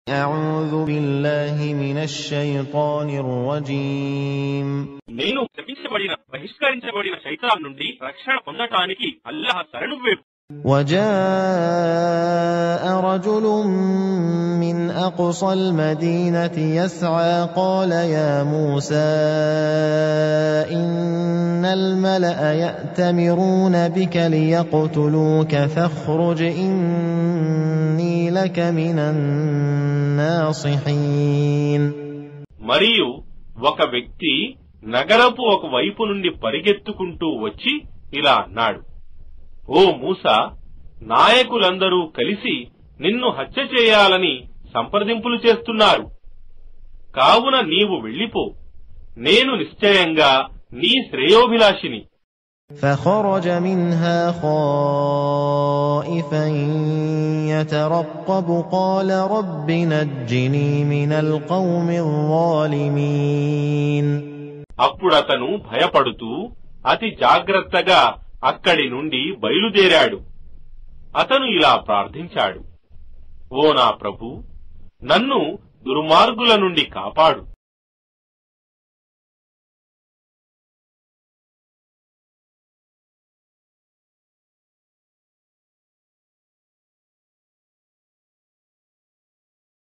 أعوذ بالله من الشيطان الرجيم నేను శపించబడిన బహిష్కరించబడిన శైతాన్ నుండి రక్షణ పొందటానికి అల్లాహ్ శరణు వేడు. وجاء رجل من أقصى المدينة يسعى قال يا موسى إن الملأ يأتمرون بك ليقتلوك فاخرج إني لك من الناصحين. మరియు ఒక వ్యక్తి నగరపు ఒక వైపు నుండి పరిగెత్తుకుంటూ వచ్చి ఇలా అన్నాడు, ఓ మూసా, నాయకులందరూ కలిసి నిన్ను హత్య చేయాలని సంప్రదింపులు చేస్తున్నారు. కావున నీవు వెళ్ళిపో, నేను నిశ్చయంగా నీ శ్రేయోభిలాషిని. فخرج منها خائفا يترقب قال رب نجني من القوم الظالمين. అప్పుడతను భయపడుతూ అతి జాగ్రత్తగా అక్కడి నుండి బయలుదేరాడు. అతను ఇలా ప్రార్థించాడు, ఓ నా ప్రభూ, నన్ను దుర్మార్గుల నుండి కాపాడు.